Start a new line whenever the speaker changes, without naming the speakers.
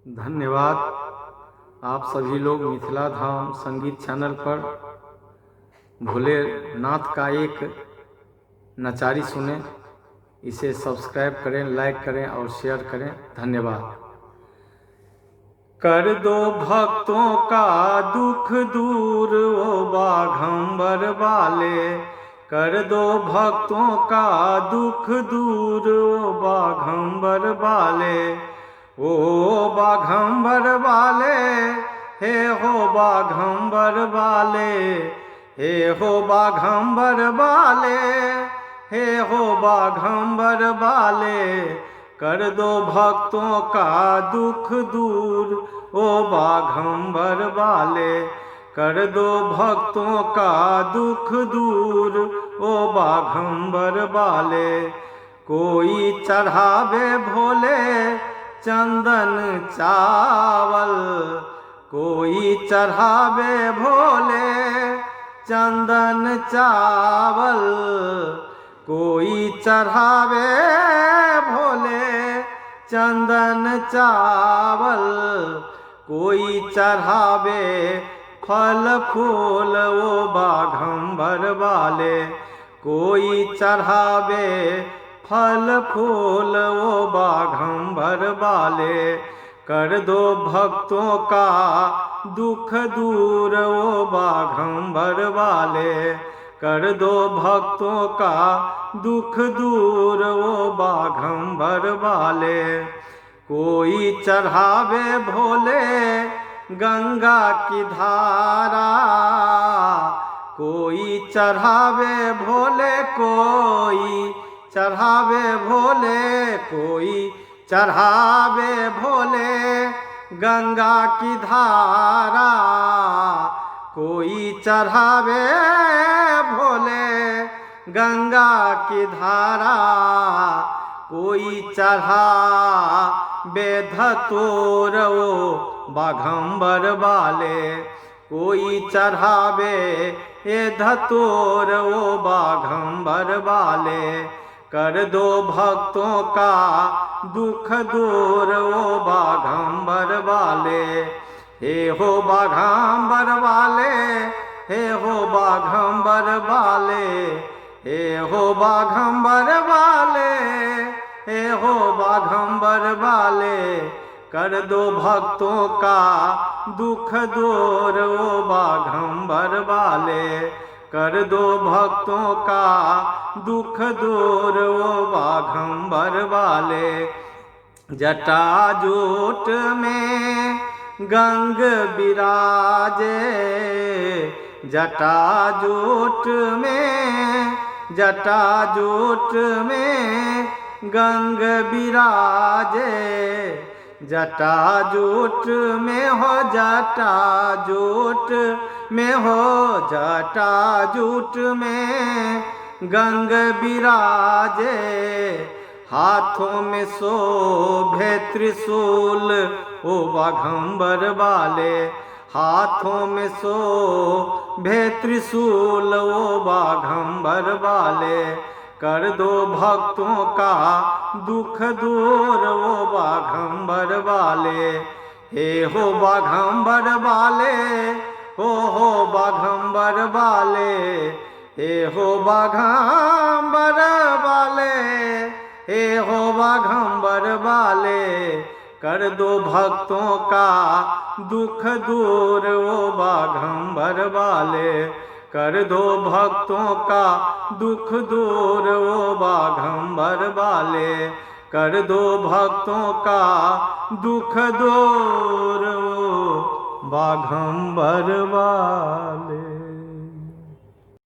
धन्यवाद। आप सभी लोग मिथिला धाम संगीत चैनल पर भोलेनाथ का एक नचारी सुने। इसे सब्सक्राइब करें, लाइक करें और शेयर करें। धन्यवाद। कर दो भक्तों का दुख दूर ओ बाघंबर वाले, कर दो भक्तों का दुख दूर ओ बाघंबर वाले, ओ बाघंबर वाले, हे हो बाघंबर वाले, हे हो बाघंबर वाले, हे हो बाघंबर वाले, कर दो भक्तों का दुख दूर ओ बाघंबर वाले, कर दो भक्तों का दुख दूर ओ बाघंबर वाले। कोई चढ़ावे भोले चंदन चावल, कोई चढ़ावे भोले चंदन चावल, कोई चढ़ावे भोले चंदन चावल, कोई चढ़ावे फल फूल ओ बाघंबर वाले, कोई चढ़ावे फल फूल ओ बाघंबर वाले, कर दो भक्तों का दुख दूर ओ बाघंबर वाले, कर दो भक्तों का दुख दूर ओ बाघंबर वाले। कोई चढ़ावे भोले गंगा की धारा, कोई चढ़ावे भोले, कोई चढ़ावे भोले, कोई चढ़ावे भोले गंगा की धारा, कोई चढ़ावे भोले गंगा की धारा, कोई चढ़ावे धतूर ओ बाघंबर वाले, कोई चढ़ावे ए धतूर ओ बाघंबर वाले, कर दो भक्तों का दुख दूर ओ बाघंबर वाले, हे हो बाघंबर वाले, हे हो बाघंबर वाले, हे हो बाघंबर वाले, हे हो बाघंबर वाले, कर दो भक्तों का दुख दूर ओ बाघंबर वाले, कर दो भक्तों का दुख दूर ओ बाघंबर वाले। जटाजूट में गंग बिराजे, जटाजूट में, जटाजूट में गंग बिराजे, जटाजूट में हो, जटाजूट में हो, जटाजूट में गंग बिराजे, हाथों में शोभे त्रिशूल ओ बाघंबर वाले, हाथों में शोभे त्रिशूल ओ बाघंबर वाले, कर दो भक्तों का दुख दूर ओ बाघंबर वाले, हे हो बाघंबर वाले, हो बाघंबर वाले, हे हो बाघंबर वाले, हे हो बाघंबर वाले, कर दो भक्तों का दुख दूर ओ बाघंबर वाले, कर दो भक्तों का दुख दूर ओ बाघंबर वाले, कर दो भक्तों का दुख दूर ओ बाघंबर वाले।